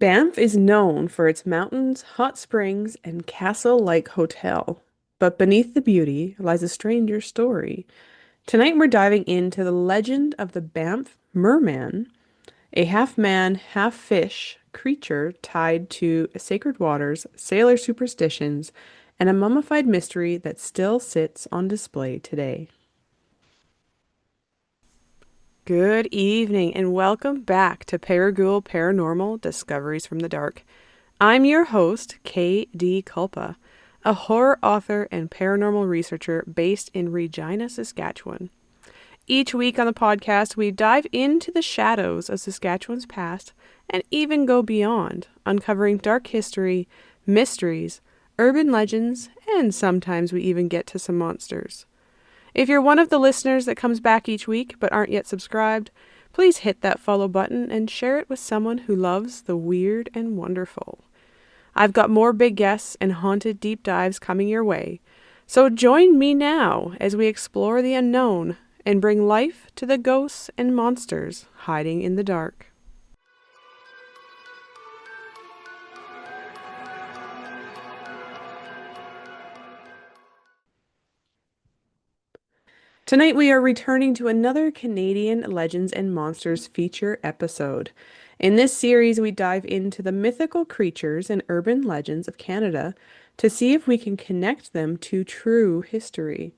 Banff is known for its mountains, hot springs, and castle-like hotel. But beneath the beauty lies a stranger story. Tonight we're diving into the legend of the Banff Merman, a half-man, half-fish creature tied to sacred waters, sailor superstitions, and a mummified mystery that still sits on display today. Good evening and welcome back to ParaGhoul Paranormal Discoveries from the Dark. I'm your host, K.D. Culpa, a horror author and paranormal researcher based in Regina, Saskatchewan. Each week on the podcast, we dive into the shadows of Saskatchewan's past and even go beyond, uncovering dark history, mysteries, urban legends, and sometimes we even get to some monsters. If you're one of the listeners that comes back each week but aren't yet subscribed, please hit that follow button and share it with someone who loves the weird and wonderful. I've got more big guests and haunted deep dives coming your way, so join me now as we explore the unknown and bring life to the ghosts and monsters hiding in the dark. Tonight we are returning to another Canadian Legends and Monsters feature episode. In this series, we dive into the mythical creatures and urban legends of Canada to see if we can connect them to true history.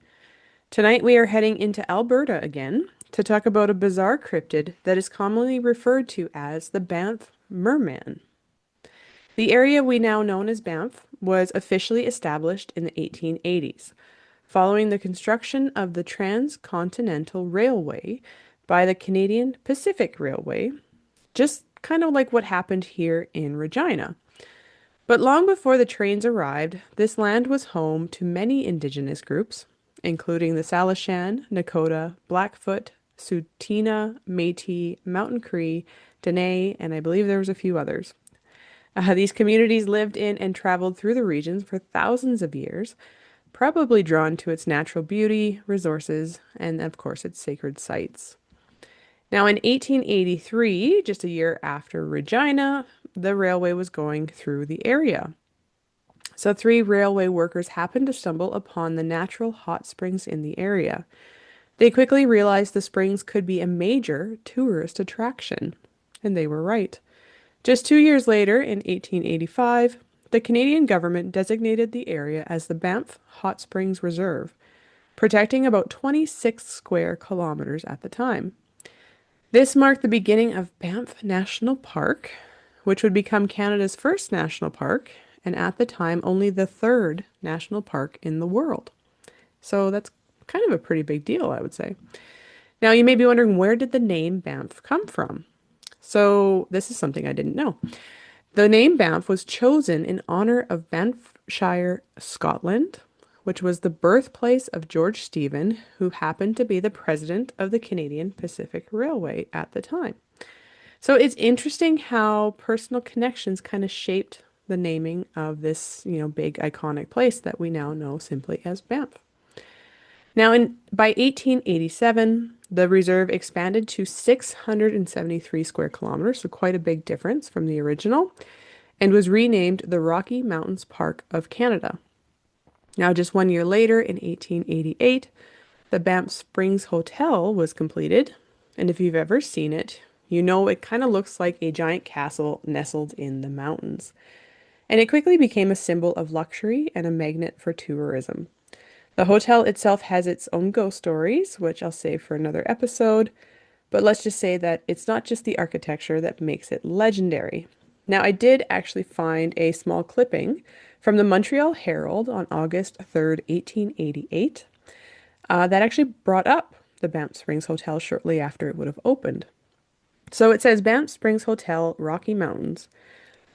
Tonight we are heading into Alberta again to talk about a bizarre cryptid that is commonly referred to as the Banff Merman. The area we now know as Banff was officially established in the 1880s, following the construction of the Transcontinental Railway by the Canadian Pacific Railway, just kind of like what happened here in Regina. But long before the trains arrived, this land was home to many indigenous groups, including the Salishan, Nakota, Blackfoot, Tsuut'ina, Métis, Mountain Cree, Dene, and I believe there was a few others. These communities lived in and traveled through the regions for thousands of years, probably drawn to its natural beauty, resources, and of course its sacred sites. Now, in 1883, just a year after Regina, the railway was going through the area. So, three railway workers happened to stumble upon the natural hot springs in the area. They quickly realized the springs could be a major tourist attraction, and they were right. Just 2 years later, in 1885, the Canadian government designated the area as the Banff Hot Springs Reserve, protecting about 26 square kilometers at the time. This marked the beginning of Banff National Park, which would become Canada's first national park, and at the time only the third national park in the world. So that's kind of a pretty big deal, I would say. Now, you may be wondering, where did the name Banff come from? So this is something I didn't know. The name Banff was chosen in honor of Banffshire, Scotland, which was the birthplace of George Stephen, who happened to be the president of the Canadian Pacific Railway at the time. So it's interesting how personal connections kind of shaped the naming of this, big iconic place that we now know simply as Banff. Now, by 1887, the reserve expanded to 673 square kilometers, so quite a big difference from the original, and was renamed the Rocky Mountains Park of Canada. Now, just 1 year later, in 1888, the Banff Springs Hotel was completed, and if you've ever seen it, you know it kind of looks like a giant castle nestled in the mountains. And it quickly became a symbol of luxury and a magnet for tourism. The hotel itself has its own ghost stories, which I'll save for another episode, but let's just say that it's not just the architecture that makes it legendary. Now, I did actually find a small clipping from the Montreal Herald on August 3rd, 1888, that actually brought up the Banff Springs Hotel shortly after it would have opened. So it says Banff Springs Hotel, Rocky Mountains,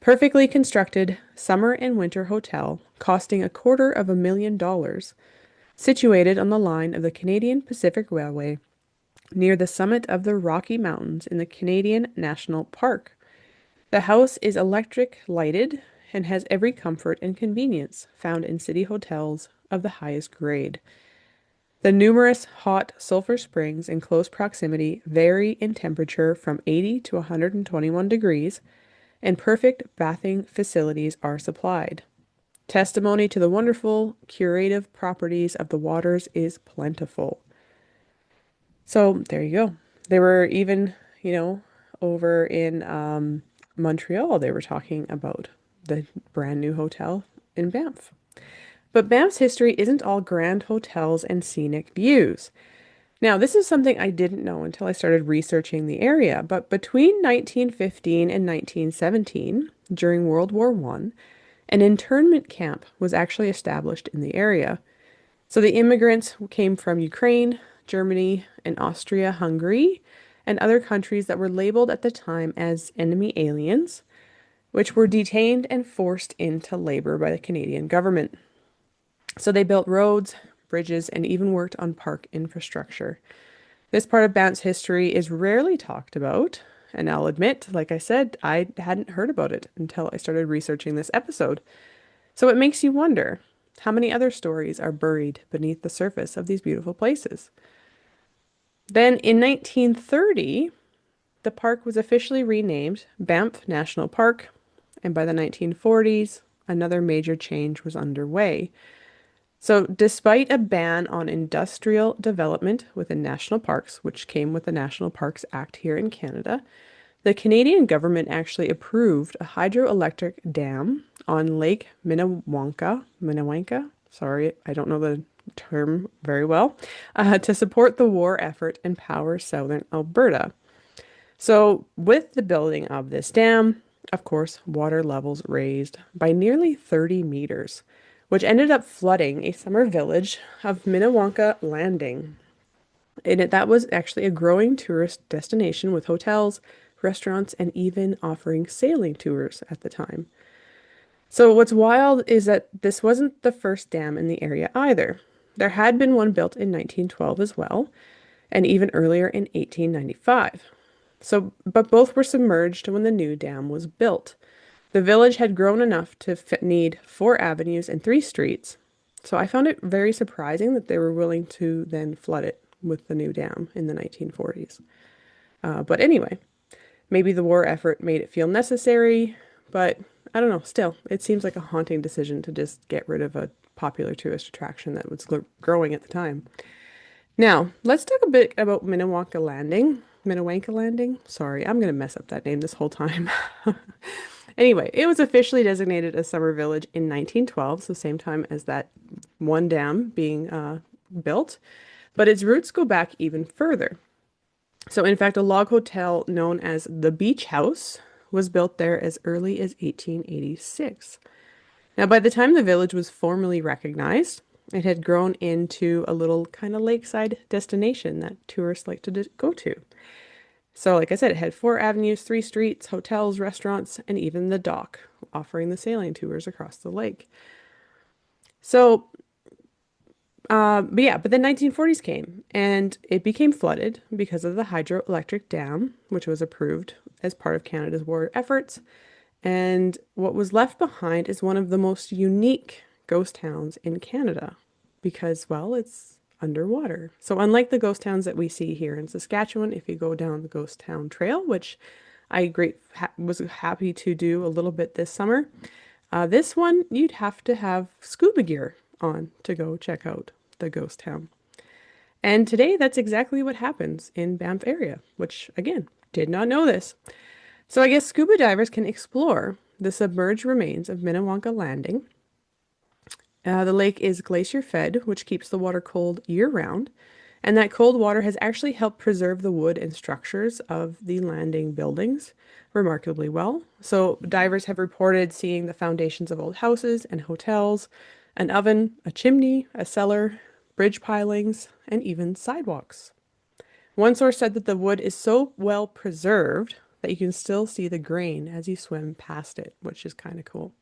perfectly constructed summer and winter hotel costing $250,000, situated on the line of the Canadian Pacific Railway near the summit of the Rocky Mountains in the Canadian National Park. The house is electric lighted and has every comfort and convenience found in city hotels of the highest grade. The numerous hot sulfur springs in close proximity vary in temperature from 80 to 121 degrees, and perfect bathing facilities are supplied. Testimony to the wonderful curative properties of the waters is plentiful. So there you go. They were even, you know, over in Montreal, they were talking about the brand new hotel in Banff. But Banff's history isn't all grand hotels and scenic views. Now, this is something I didn't know until I started researching the area, but between 1915 and 1917, during World War I, an internment camp was actually established in the area. So the immigrants came from Ukraine, Germany, and Austria-Hungary, and other countries that were labeled at the time as enemy aliens, which were detained and forced into labor by the Canadian government. So they built roads, bridges, and even worked on park infrastructure. This part of Banff's history is rarely talked about, and I'll admit, like I said, I hadn't heard about it until I started researching this episode. So it makes you wonder, how many other stories are buried beneath the surface of these beautiful places? Then in 1930, the park was officially renamed Banff National Park, and by the 1940s, another major change was underway. So, despite a ban on industrial development within national parks, which came with the National Parks Act here in Canada, the Canadian government actually approved a hydroelectric dam on Lake Minnewanka. Sorry, I don't know the term very well, to support the war effort and power southern Alberta. So, with the building of this dam, of course, water levels raised by nearly 30 meters, which ended up flooding a summer village of Minnewanka Landing. That was actually a growing tourist destination with hotels, restaurants, and even offering sailing tours at the time. So, what's wild is that this wasn't the first dam in the area either. There had been one built in 1912 as well, and even earlier in 1895. So, but both were submerged when the new dam was built. The village had grown enough to need 4 avenues and 3 streets. So I found it very surprising that they were willing to then flood it with the new dam in the 1940s. But anyway, maybe the war effort made it feel necessary, but I don't know. Still, it seems like a haunting decision to just get rid of a popular tourist attraction that was growing at the time. Now, let's talk a bit about Minnewanka Landing. Minnewanka Landing? Sorry, I'm going to mess up that name this whole time. Anyway, it was officially designated a summer village in 1912, so same time as that one dam being built, but its roots go back even further. So, in fact, a log hotel known as the Beach House was built there as early as 1886. Now, by the time the village was formally recognized, it had grown into a little kind of lakeside destination that tourists like to go to. So, like I said, it had 4 avenues, 3 streets, hotels, restaurants, and even the dock, offering the sailing tours across the lake. So, but the 1940s came and it became flooded because of the hydroelectric dam, which was approved as part of Canada's war efforts. And what was left behind is one of the most unique ghost towns in Canada because, well, it's underwater. So unlike the ghost towns that we see here in Saskatchewan, if you go down the ghost town trail, which was happy to do a little bit this summer, this one you'd have to have scuba gear on to go check out the ghost town. And today that's exactly what happens in Banff area, which again, did not know this. So I guess scuba divers can explore the submerged remains of Minnewanka Landing. The lake is glacier fed, which keeps the water cold year round. And that cold water has actually helped preserve the wood and structures of the landing buildings remarkably well. So divers have reported seeing the foundations of old houses and hotels, an oven, a chimney, a cellar, bridge pilings, and even sidewalks. One source said that the wood is so well preserved that you can still see the grain as you swim past it, which is kind of cool.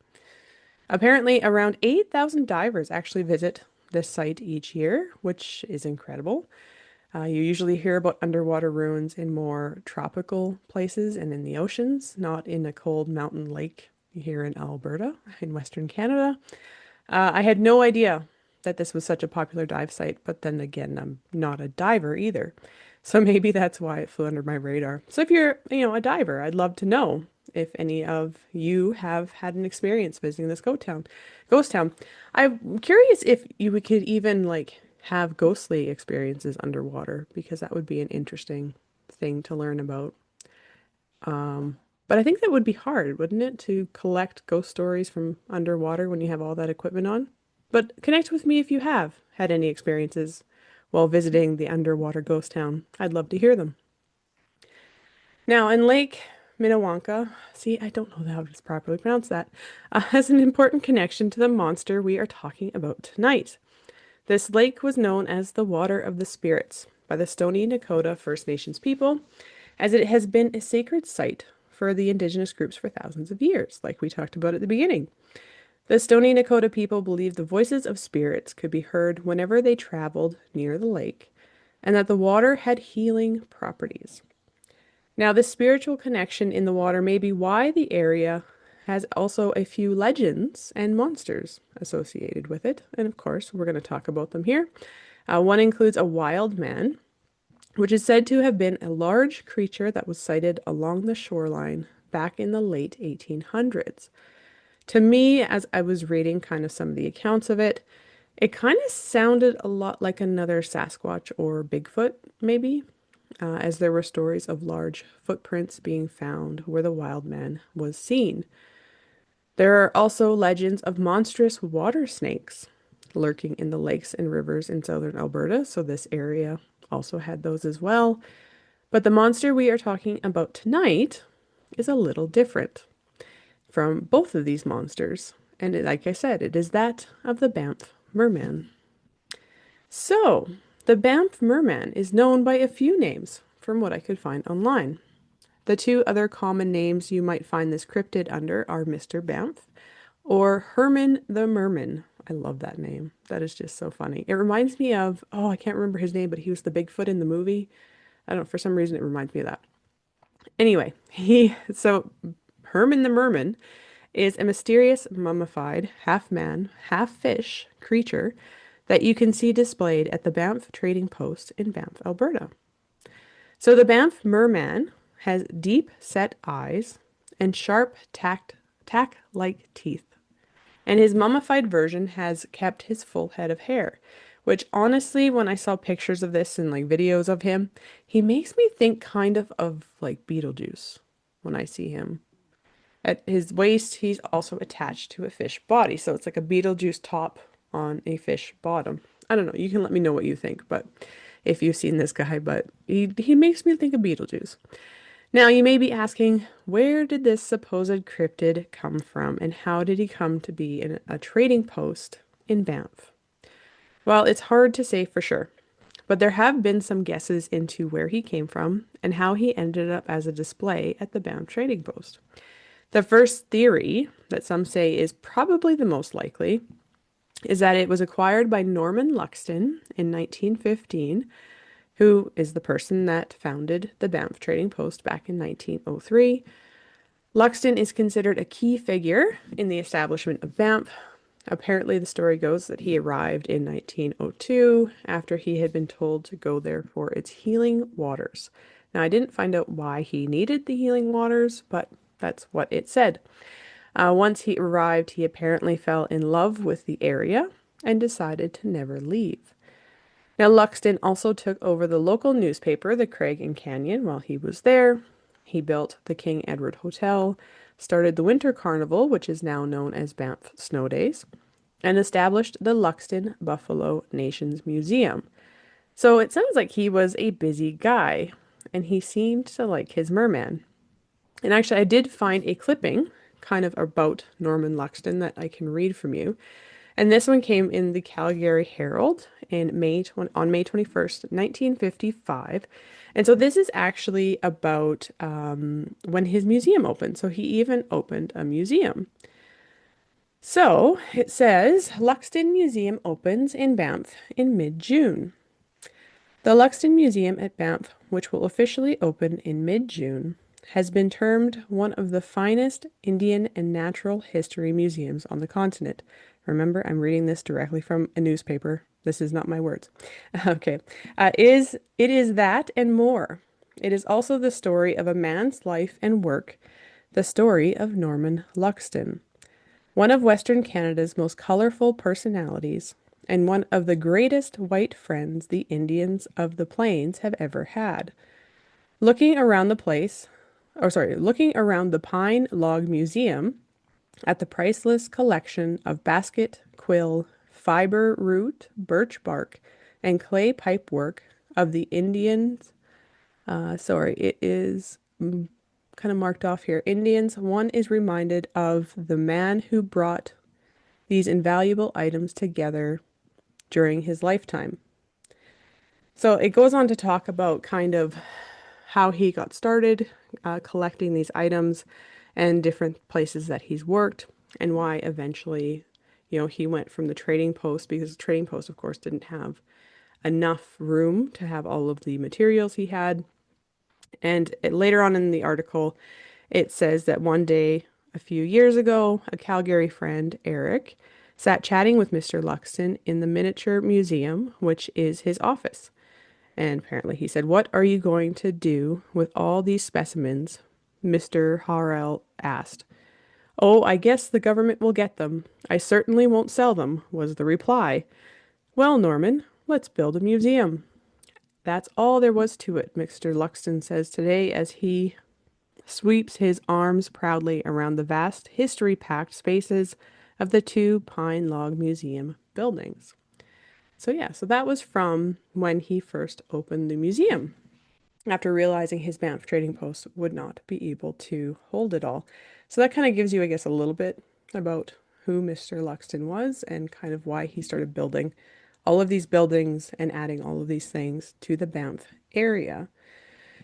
Apparently, around 8,000 divers actually visit this site each year, which is incredible. You usually hear about underwater ruins in more tropical places and in the oceans, not in a cold mountain lake here in Alberta, in Western Canada. I had no idea that this was such a popular dive site, but then again, I'm not a diver either. So maybe that's why it flew under my radar. So if you're, a diver, I'd love to know. if any of you have had an experience visiting this ghost town. Ghost town. I'm curious if you could even like have ghostly experiences underwater because that would be an interesting thing to learn about. But I think that would be hard, wouldn't it, to collect ghost stories from underwater when you have all that equipment on? But connect with me if you have had any experiences while visiting the underwater ghost town. I'd love to hear them. Now, in Lake Minnewanka, see, I don't know how to properly pronounce that, has an important connection to the monster we are talking about tonight. This lake was known as the Water of the Spirits by the Stoney Nakoda First Nations people, as it has been a sacred site for the indigenous groups for thousands of years, like we talked about at the beginning. The Stoney Nakoda people believed the voices of spirits could be heard whenever they traveled near the lake, and that the water had healing properties. Now, this spiritual connection in the water may be why the area has also a few legends and monsters associated with it. And of course, we're going to talk about them here. One includes a wild man, which is said to have been a large creature that was sighted along the shoreline back in the late 1800s. To me, as I was reading kind of some of the accounts of it, it kind of sounded a lot like another Sasquatch or Bigfoot, maybe, as there were stories of large footprints being found where the wild man was seen. There are also legends of monstrous water snakes lurking in the lakes and rivers in southern Alberta, so this area also had those as well. But the monster we are talking about tonight is a little different from both of these monsters. And like I said, it is that of the Banff Merman. So, the Banff Merman is known by a few names from what I could find online. The two other common names you might find this cryptid under are Mr. Banff or Herman the Merman. I love that name. That is just so funny. It reminds me of, oh, I can't remember his name, but he was the Bigfoot in the movie. I don't know, for some reason it reminds me of that. Anyway, so Herman the Merman is a mysterious mummified half man, half fish creature that you can see displayed at the Banff Trading Post in Banff, Alberta. So the Banff Merman has deep set eyes and sharp tack-like teeth. And his mummified version has kept his full head of hair, which honestly, when I saw pictures of this and like videos of him, he makes me think kind of like Beetlejuice when I see him. At his waist, he's also attached to a fish body, so it's like a Beetlejuice top on a fish bottom. I don't know, you can let me know what you think, but if you've seen this guy, but he makes me think of Beetlejuice. Now, you may be asking, where did this supposed cryptid come from, and how did he come to be in a trading post in Banff? Well, it's hard to say for sure, but there have been some guesses into where he came from and how he ended up as a display at the Banff Trading Post. The first theory that some say is probably the most likely is that it was acquired by Norman Luxton in 1915, who is the person that founded the Banff Trading Post back in 1903. Luxton is considered a key figure in the establishment of Banff. Apparently, the story goes that he arrived in 1902 after he had been told to go there for its healing waters. Now, I didn't find out why he needed the healing waters, but that's what it said. Once he arrived, he apparently fell in love with the area and decided to never leave. Now, Luxton also took over the local newspaper, the Craig and Canyon, while he was there. He built the King Edward Hotel, started the Winter Carnival, which is now known as Banff Snow Days, and established the Luxton Buffalo Nations Museum. So it sounds like he was a busy guy, and he seemed to like his merman. And actually, I did find a clipping kind of about Norman Luxton that I can read from you. And this one came in the Calgary Herald on May 21st, 1955. And so this is actually about when his museum opened. So he even opened a museum. So it says Luxton Museum opens in Banff in mid-June. The Luxton Museum at Banff, which will officially open in mid-June, has been termed one of the finest Indian and natural history museums on the continent. Remember, I'm reading this directly from a newspaper. This is not my words. Okay. It is that and more. It is also the story of a man's life and work the story of Norman Luxton, one of Western Canada's most colorful personalities, and one of the greatest white friends the Indians of the Plains have ever had. Looking around the place, looking around the Pine Log Museum at the priceless collection of basket, quill, fiber root, birch bark, and clay pipe work of the Indians. It is kind of marked off here. Indians, one is reminded of the man who brought these invaluable items together during his lifetime. So it goes on to talk about kind of how he got started collecting these items and different places that he's worked and why eventually, he went from the trading post because the trading post, of course, didn't have enough room to have all of the materials he had. And later on in the article, it says that one day, a few years ago, a Calgary friend, Eric, sat chatting with Mr. Luxton in the miniature museum, which is his office. And apparently he said, "What are you going to do with all these specimens?" Mr. Harrell asked. "Oh, I guess the government will get them. I certainly won't sell them," was the reply. "Well, Norman, let's build a museum." That's all there was to it, Mr. Luxton says today as he sweeps his arms proudly around the vast, history-packed spaces of the two Pine Log Museum buildings. So that was from when he first opened the museum, after realizing his Banff trading post would not be able to hold it all. So that kind of gives you, I guess, a little bit about who Mr. Luxton was and kind of why he started building all of these buildings and adding all of these things to the Banff area.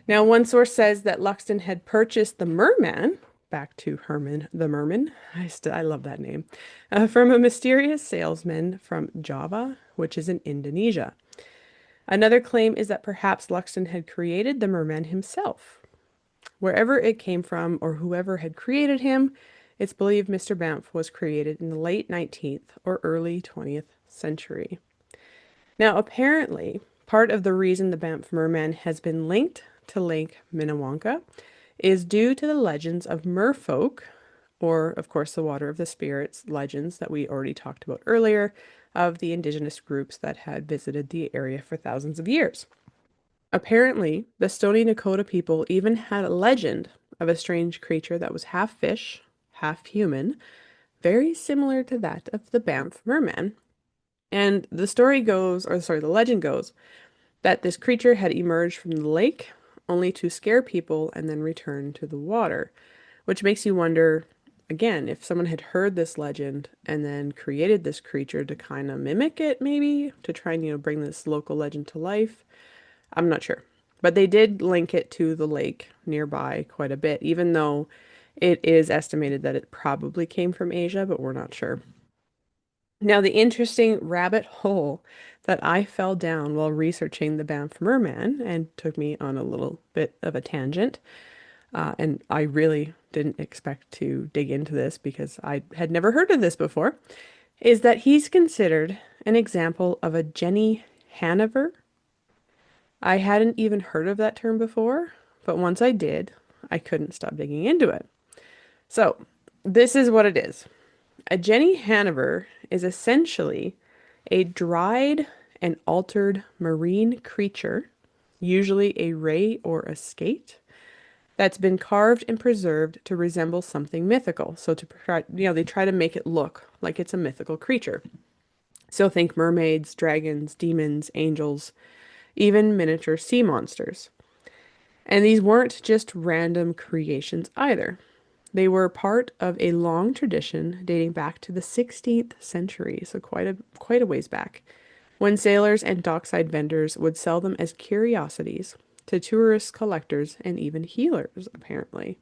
Now, one source says that Luxton had purchased the Merman, back to Herman the Merman, I love that name, from a mysterious salesman from Java, which is in Indonesia. Another claim is that perhaps Luxton had created the merman himself. Wherever it came from or whoever had created him, it's believed Mr. Banff was created in the late 19th or early 20th century. Now, apparently, part of the reason the Banff Merman has been linked to Lake Minnewanka is due to the legends of merfolk, or, of course, the water of the spirits legends that we already talked about earlier, of the indigenous groups that had visited the area for thousands of years. Apparently, the Stoney Nakoda people even had a legend of a strange creature that was half fish, half human, very similar to that of the Banff Merman. And the legend goes that this creature had emerged from the lake only to scare people and then return to the water, which makes you wonder, again, if someone had heard this legend and then created this creature to kind of mimic it, maybe to try and, bring this local legend to life. I'm not sure. But they did link it to the lake nearby quite a bit, even though it is estimated that it probably came from Asia, but we're not sure. Now, the interesting rabbit hole that I fell down while researching the Banff Merman and took me on a little bit of a tangent, and I really didn't expect to dig into this because I had never heard of this before, is that he's considered an example of a Jenny Hanover. I hadn't even heard of that term before, but once I did, I couldn't stop digging into it. So, this is what it is. A Jenny Hanover is essentially a dried and altered marine creature, usually a ray or a skate, that's been carved and preserved to resemble something mythical. So they try to make it look like it's a mythical creature. So think mermaids, dragons, demons, angels, even miniature sea monsters. And these weren't just random creations either. They were part of a long tradition dating back to the 16th century, so quite a ways back, when sailors and dockside vendors would sell them as curiosities to tourists, collectors, and even healers, apparently.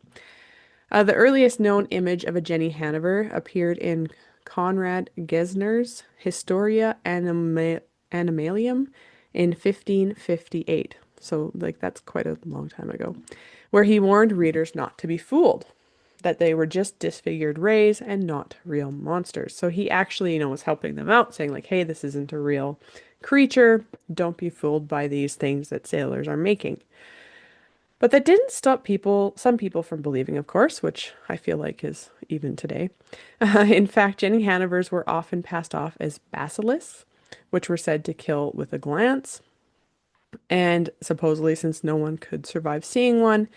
The earliest known image of a Jenny Hanover appeared in Conrad Gesner's Historia Animalium in 1558. So, that's quite a long time ago, where he warned readers not to be fooled, that they were just disfigured rays and not real monsters. So he actually, was helping them out, saying like, hey, this isn't a real creature. Don't be fooled by these things that sailors are making. But that didn't stop some people from believing, of course, which I feel like is even today. In fact, Jenny Hanivers were often passed off as basilisks, which were said to kill with a glance. And supposedly, since no one could survive seeing one,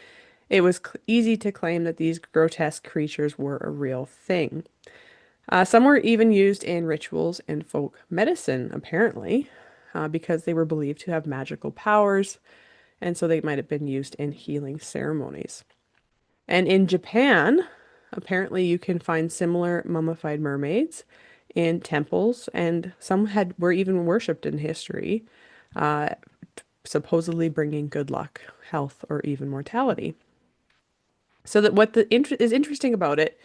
it was easy to claim that these grotesque creatures were a real thing. Some were even used in rituals and folk medicine, apparently, because they were believed to have magical powers, and so they might have been used in healing ceremonies. And in Japan, apparently you can find similar mummified mermaids in temples, and some had were even worshipped in history, uh, supposedly bringing good luck, health, or even mortality. So that what is interesting about it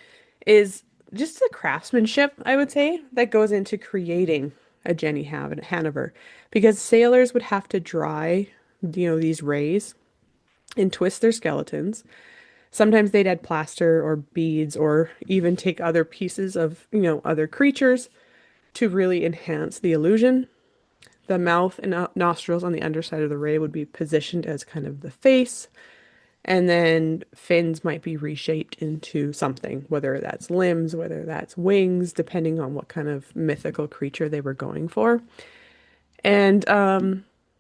is just the craftsmanship, I would say, that goes into creating a Jenny Hanover, because sailors would have to dry, these rays and twist their skeletons. Sometimes they'd add plaster or beads or even take other pieces of, other creatures to really enhance the illusion. The mouth and nostrils on the underside of the ray would be positioned as kind of the face, and then fins might be reshaped into something, whether that's limbs, whether that's wings, depending on what kind of mythical creature they were going for. And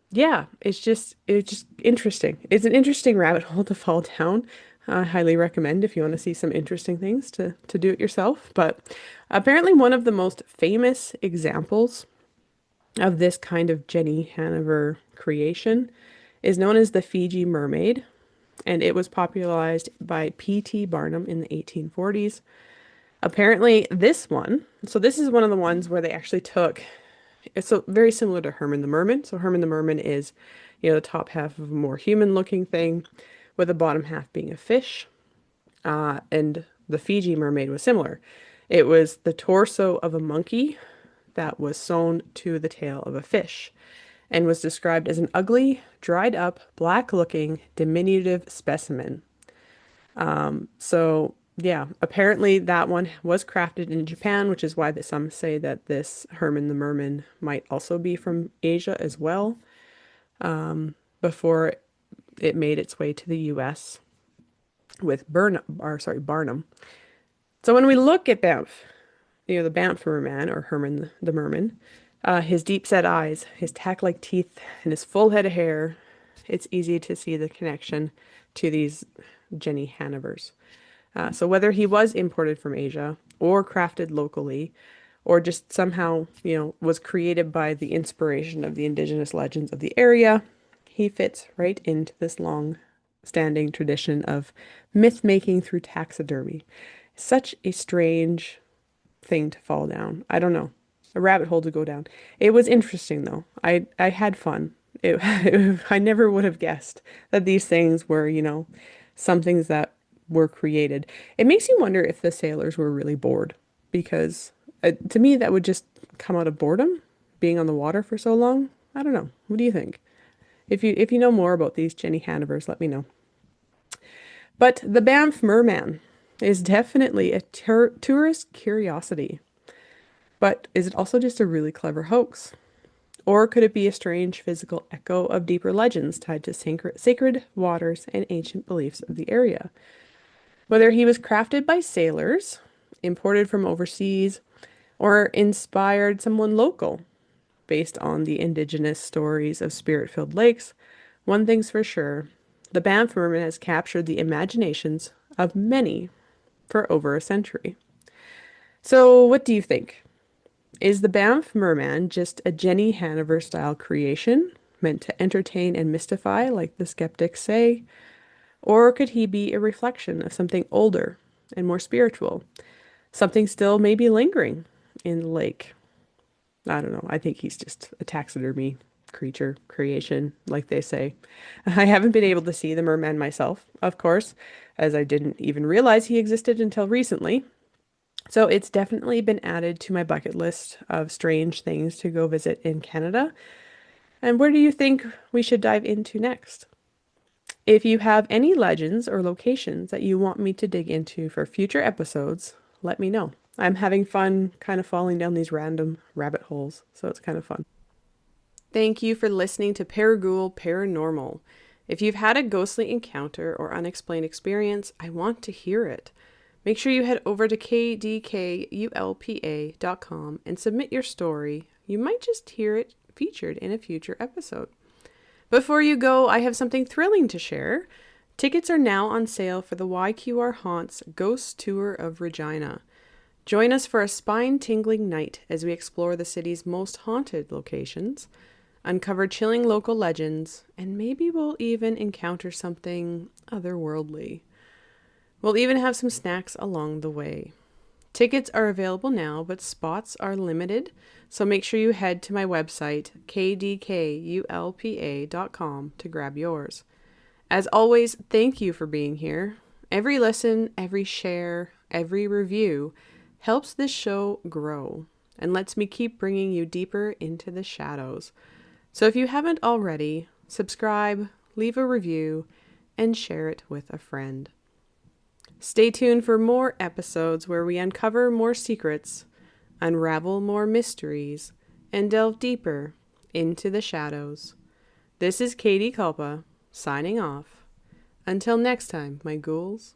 yeah, it's just interesting. It's an interesting rabbit hole to fall down. I highly recommend if you want to see some interesting things to do it yourself. But apparently one of the most famous examples of this kind of Jenny Hanover creation is known as the Fiji mermaid, and it was popularized by P.T. Barnum in the 1840s. Apparently, this is one of the ones where they actually took, it's so very similar to Herman the Merman. So Herman the Merman is, the top half of a more human-looking thing, with the bottom half being a fish. And the Fiji mermaid was similar. It was the torso of a monkey that was sewn to the tail of a fish, and was described as an ugly, dried up, black looking, diminutive specimen. So, yeah, apparently that one was crafted in Japan, which is why some say that this Herman the Merman might also be from Asia as well, before it made its way to the US with Barnum. So when we look at Banff, the Banff Merman or Herman the Merman, his deep set eyes, his tack-like teeth, and his full head of hair, it's easy to see the connection to these Jenny Hanovers. So whether he was imported from Asia or crafted locally, or just somehow, was created by the inspiration of the indigenous legends of the area, he fits right into this long-standing tradition of myth making through taxidermy. Such a strange thing to fall down. I don't know. A rabbit hole to go down. It was interesting though. I had fun. I never would have guessed that these things were, some things that were created. It makes you wonder if the sailors were really bored, because to me that would just come out of boredom, being on the water for so long. I don't know. What do you think? If you know more about these Jenny Hanovers, let me know. But the Banff Merman is definitely a tourist curiosity. But is it also just a really clever hoax? Or could it be a strange physical echo of deeper legends tied to sacred waters and ancient beliefs of the area? Whether he was crafted by sailors, imported from overseas, or inspired someone local based on the indigenous stories of spirit-filled lakes, one thing's for sure, the Banff Merman has captured the imaginations of many for over a century. So, what do you think? Is the Banff Merman just a Jenny Hanover style creation meant to entertain and mystify, like the skeptics say? Or could he be a reflection of something older and more spiritual? Something still maybe lingering in the lake? I don't know. I think he's just a taxidermy creature creation, like they say. I haven't been able to see the merman myself, of course, as I didn't even realize he existed until recently. So it's definitely been added to my bucket list of strange things to go visit in Canada. And where do you think we should dive into next? If you have any legends or locations that you want me to dig into for future episodes, let me know. I'm having fun kind of falling down these random rabbit holes, so it's kind of fun. Thank you for listening to ParaGhoul Paranormal. If you've had a ghostly encounter or unexplained experience, I want to hear it. Make sure you head over to kdkulpa.com and submit your story. You might just hear it featured in a future episode. Before you go, I have something thrilling to share. Tickets are now on sale for the YQR Haunts Ghost Tour of Regina. Join us for a spine-tingling night as we explore the city's most haunted locations, uncover chilling local legends, and maybe we'll even encounter something otherworldly. We'll even have some snacks along the way. Tickets are available now, but spots are limited, so make sure you head to my website, kdkulpa.com, to grab yours. As always, thank you for being here. Every listen, every share, every review helps this show grow and lets me keep bringing you deeper into the shadows. So if you haven't already, subscribe, leave a review, and share it with a friend. Stay tuned for more episodes where we uncover more secrets, unravel more mysteries, and delve deeper into the shadows. This is Katie Culpa, signing off. Until next time, my ghouls.